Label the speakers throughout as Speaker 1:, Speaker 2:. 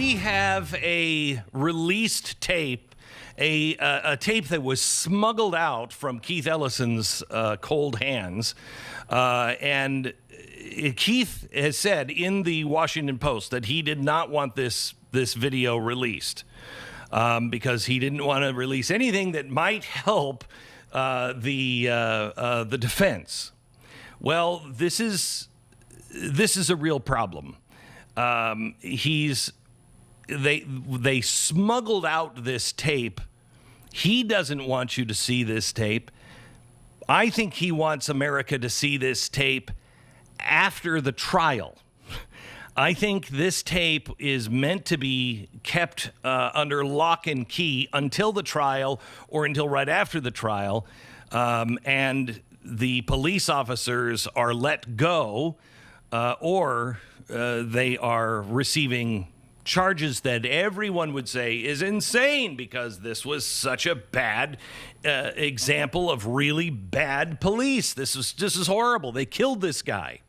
Speaker 1: we have a released tape, a tape that was smuggled out from Keith Ellison's cold hands. And Keith has said in the Washington Post that he did not want this video released because he didn't want to release anything that might help the defense. Well, this is a real problem. They smuggled out this tape. He doesn't want you to see this tape. I think he wants America to see this tape after the trial. I think this tape is meant to be kept under lock and key until the trial or until right after the trial. And the police officers are let go or they are receiving charges that everyone would say is insane because this was such a bad example of really bad police. This is horrible. They killed this guy.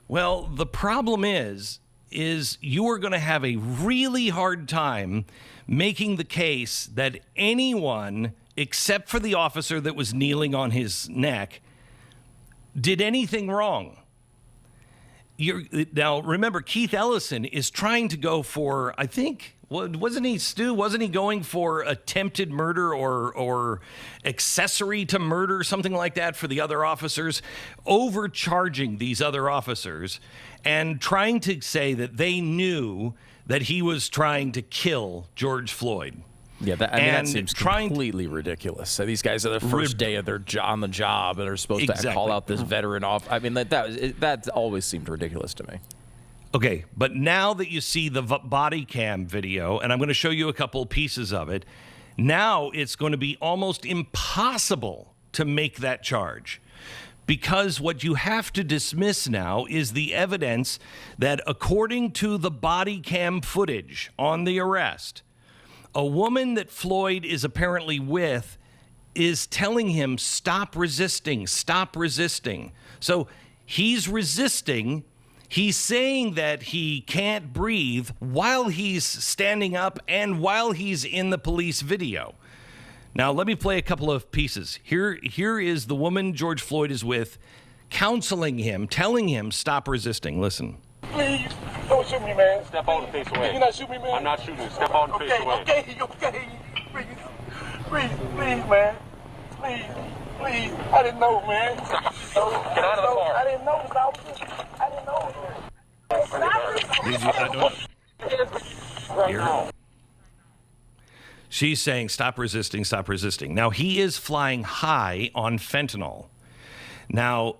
Speaker 1: Well, the problem is you are going to have a really hard time making the case that anyone, except for the officer that was kneeling on his neck, did anything wrong. Now, remember, Keith Ellison is trying to go for, I think, wasn't he, Stu? Wasn't he going for attempted murder or accessory to murder, something like that for the other officers, overcharging these other officers and trying to say that they knew that he was trying to kill George Floyd.
Speaker 2: Yeah, that seems completely ridiculous. So these guys are the first day of their on the job, and they're supposed to call out this veteran off. I mean, that always seemed ridiculous to me.
Speaker 1: Okay, but now that you see the body cam video, and I'm going to show you a couple pieces of it, now it's going to be almost impossible to make that charge. Because what you have to dismiss now is the evidence that according to the body cam footage on the arrest, a woman that Floyd is apparently with is telling him, stop resisting, stop resisting. So he's resisting. He's saying that he can't breathe while he's standing up and while he's in the police video. Now, let me play a couple of pieces. Here is the woman George Floyd is with, counseling him, telling him, stop resisting. Listen.
Speaker 3: Please, don't shoot me, man.
Speaker 4: Step on the face away.
Speaker 3: Can you not shoot me, man?
Speaker 4: I'm not shooting you. Step on the face away.
Speaker 3: Okay. Please, man. Please. I didn't know, man.
Speaker 4: Get out of the car.
Speaker 3: I didn't know this officer. I didn't know this.
Speaker 1: Here. She's saying, stop resisting, stop resisting. Now, he is flying high on fentanyl. Now,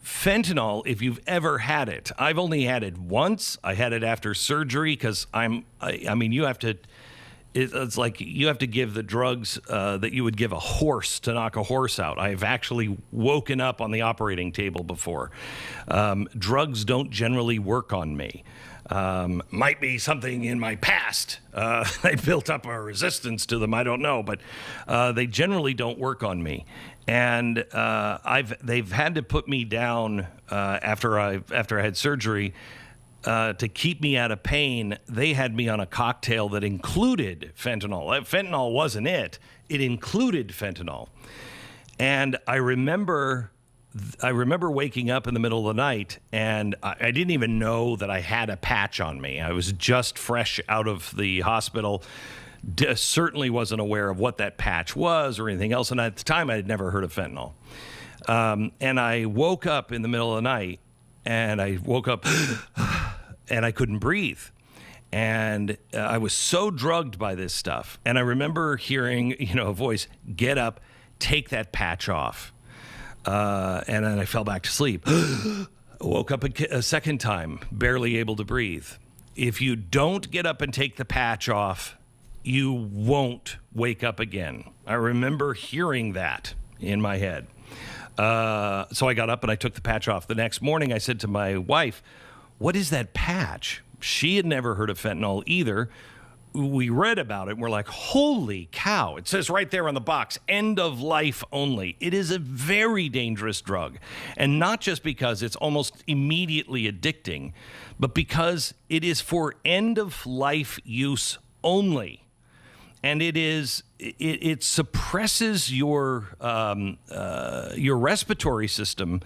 Speaker 1: fentanyl, if you've ever had it, I've only had it once. I had it after surgery because I mean, you have to, it's like you have to give the drugs that you would give a horse to knock a horse out. I've actually woken up on the operating table before. Drugs don't generally work on me. Might be something in my past. I built up a resistance to them. I don't know, but they generally don't work on me. And they've had to put me down after I had surgery to keep me out of pain. They had me on a cocktail that included fentanyl. Fentanyl wasn't it. It included fentanyl. And I remember waking up in the middle of the night, and I didn't even know that I had a patch on me. I was just fresh out of the hospital. Certainly wasn't aware of what that patch was or anything else. And at the time, I had never heard of fentanyl. And I woke up in the middle of the night, and I woke up and I couldn't breathe. And I was so drugged by this stuff. And I remember hearing, a voice, get up, take that patch off. And then I fell back to sleep. Woke up a second time, barely able to breathe. If you don't get up and take the patch off, you won't wake up again. I remember hearing that in my head. So I got up and I took the patch off. The next morning, I said to my wife, what is that patch? She had never heard of fentanyl either. we read about it and we're like, holy cow. It says right there on the box, end of life only. It is a very dangerous drug. And not just because it's almost immediately addicting, but because it is for end of life use only. And it suppresses your respiratory system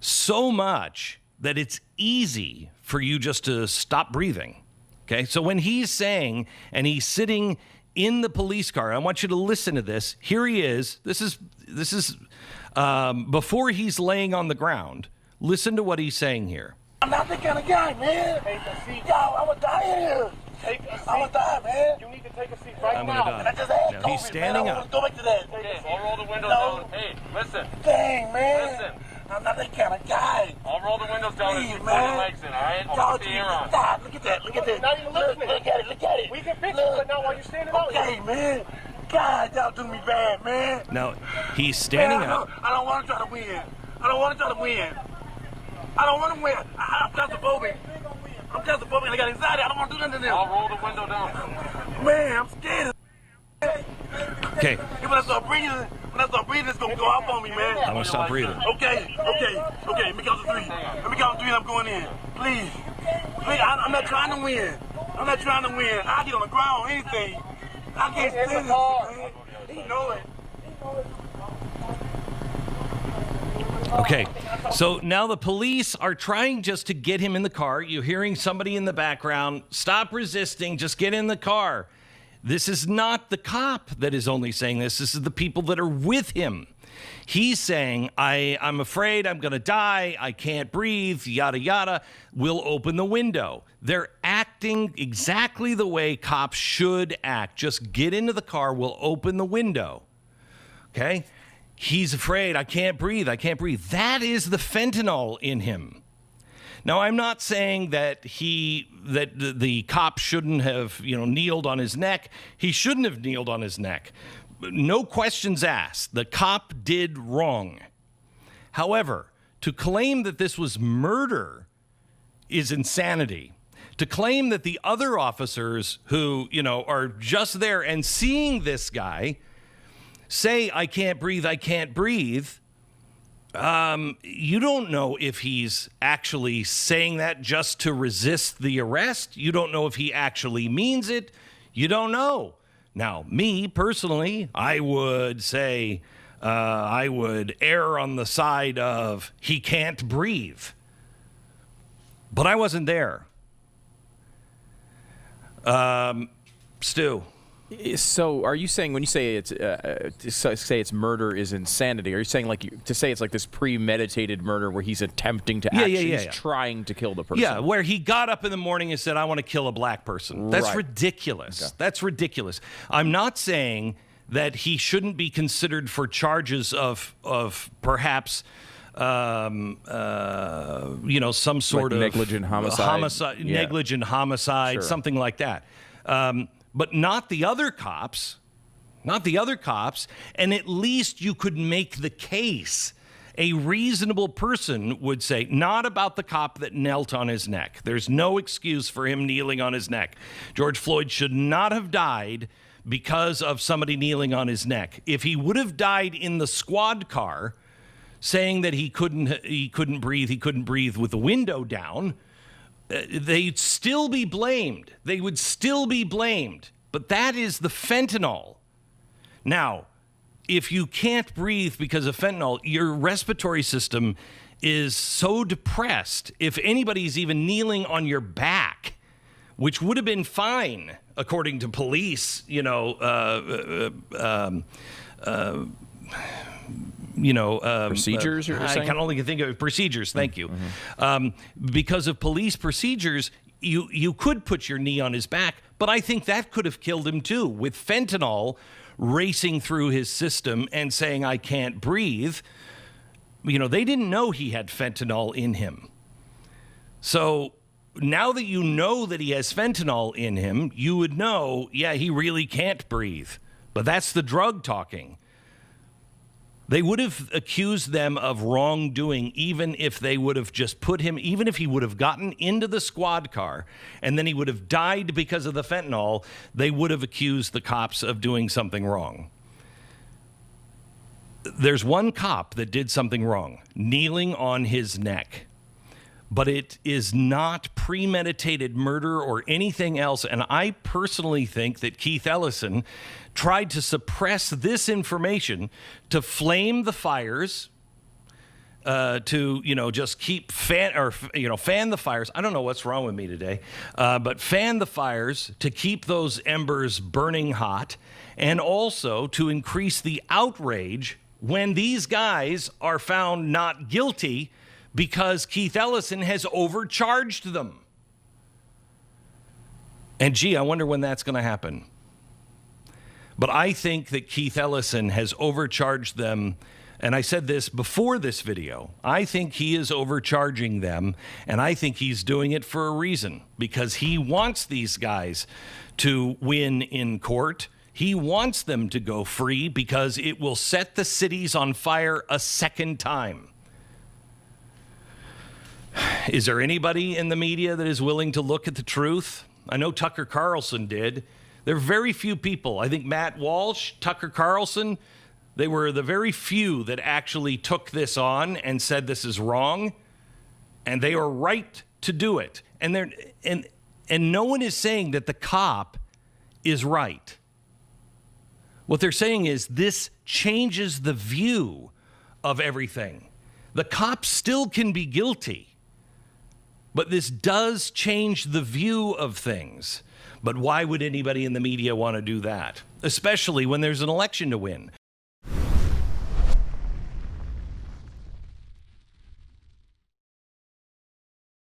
Speaker 1: so much that it's easy for you just to stop breathing. Okay, so when he's saying, and he's sitting in the police car, I want you to listen to this. Here he is. This is before he's laying on the ground. Listen to what he's saying here.
Speaker 3: I'm not that kind of guy, man.
Speaker 4: Take a seat.
Speaker 3: Yo, I'm gonna die in here.
Speaker 4: Take a seat.
Speaker 3: I'm gonna die, man.
Speaker 4: You need to take a seat right
Speaker 1: I'm
Speaker 4: now.
Speaker 1: gonna die.
Speaker 3: And I just had
Speaker 1: Now,
Speaker 3: COVID,
Speaker 1: he's standing
Speaker 3: man. I
Speaker 1: up.
Speaker 3: don't wanna go back to that.
Speaker 4: Okay, I'll roll the windows
Speaker 3: No.
Speaker 4: down. Hey, listen.
Speaker 3: Dang, man.
Speaker 4: Listen.
Speaker 3: I'm not that kind of guy.
Speaker 4: I'll roll the windows down and
Speaker 3: Please,
Speaker 4: you put
Speaker 3: man.
Speaker 4: your legs in, all right? I'll
Speaker 3: Y'all
Speaker 4: put the air on.
Speaker 3: stop. Look at that. Look at that.
Speaker 4: Not even listening.
Speaker 3: Look at it. Look at it.
Speaker 4: We can fix it,
Speaker 3: Look.
Speaker 4: but not while you're standing out here.
Speaker 3: Okay, man. God, y'all do me bad, man.
Speaker 1: Now, he's standing
Speaker 3: Man,
Speaker 1: up.
Speaker 3: I don't want to try to win. I don't want to try to win. I don't want to win. I'm claustrophobic. I'm claustrophobic. I got anxiety. I don't want to do nothing to them.
Speaker 4: I'll roll the window down.
Speaker 3: Man, I'm scared.
Speaker 1: Okay,
Speaker 3: When I start breathing, it's gonna go off on me, man.
Speaker 1: I'm gonna stop breathing.
Speaker 3: Okay. Let me count to 3. Let me count to 3 and I'm going in. Please. I'm not trying to win. I get on the ground, anything. I can't
Speaker 4: Get in
Speaker 3: stand
Speaker 4: the car.
Speaker 3: this, man. He know it.
Speaker 1: Okay, so now the police are trying just to get him in the car. You're hearing somebody in the background, stop resisting, just get in the car. This is not the cop that is only saying this. This is the people that are with him. He's saying, I'm afraid I'm going to die. I can't breathe, yada, yada. We'll open the window. They're acting exactly the way cops should act. Just get into the car. We'll open the window. Okay? He's afraid. I can't breathe. That is the fentanyl in him. Now, I'm not saying that the cop shouldn't have, kneeled on his neck. He shouldn't have kneeled on his neck. No questions asked. The cop did wrong. However, to claim that this was murder is insanity. To claim that the other officers who, are just there and seeing this guy say, I can't breathe, you don't know if he's actually saying that just to resist the arrest. You don't know if he actually means it. You don't know. Now, me personally, I would say I would err on the side of he can't breathe. But I wasn't there. Stu.
Speaker 2: So, are you saying when you say it's murder is insanity? Are you saying to say it's like this premeditated murder where he's attempting to he's trying to kill the person?
Speaker 1: Yeah, where he got up in the morning and said, "I want to kill a black person." That's ridiculous. Okay. That's ridiculous. I'm not saying that he shouldn't be considered for charges of perhaps some sort of
Speaker 2: negligent homicide,
Speaker 1: negligent homicide,
Speaker 2: sure.
Speaker 1: Something like that. But not the other cops, and at least you could make the case. A reasonable person would say, not about the cop that knelt on his neck. There's no excuse for him kneeling on his neck. George Floyd should not have died because of somebody kneeling on his neck. If he would have died in the squad car, saying that he couldn't breathe with the window down, they'd still be blamed. They would still be blamed. But that is the fentanyl. Now, if you can't breathe because of fentanyl, your respiratory system is so depressed. If anybody's even kneeling on your back, which would have been fine, according to police,
Speaker 2: procedures.
Speaker 1: I can only think of procedures. Thank you. Because of police procedures, you could put your knee on his back, but I think that could have killed him too. With fentanyl racing through his system and saying, I can't breathe, they didn't know he had fentanyl in him. So now that you know that he has fentanyl in him, you would know, he really can't breathe. But that's the drug talking. They would have accused them of wrongdoing even if they would have just put him, even if he would have gotten into the squad car and then he would have died because of the fentanyl, they would have accused the cops of doing something wrong. There's one cop that did something wrong, kneeling on his neck. But it is not premeditated murder or anything else. And I personally think that Keith Ellison tried to suppress this information to flame the fires, to, just keep fan the fires. I don't know what's wrong with me today, but fan the fires to keep those embers burning hot, and also to increase the outrage when these guys are found not guilty because Keith Ellison has overcharged them. And gee, I wonder when that's going to happen. But I think that Keith Ellison has overcharged them, and I said this before this video. I think he is overcharging them, and I think he's doing it for a reason, because he wants these guys to win in court. He wants them to go free because it will set the cities on fire a second time. Is there anybody in the media that is willing to look at the truth? I know Tucker Carlson did. There are very few people. I think Matt Walsh, Tucker Carlson, they were the very few that actually took this on and said this is wrong, and they are right to do it. And no one is saying that the cop is right. What they're saying is this changes the view of everything. The cop still can be guilty, but this does change the view of things. But why would anybody in the media want to do that? Especially when there's an election to win.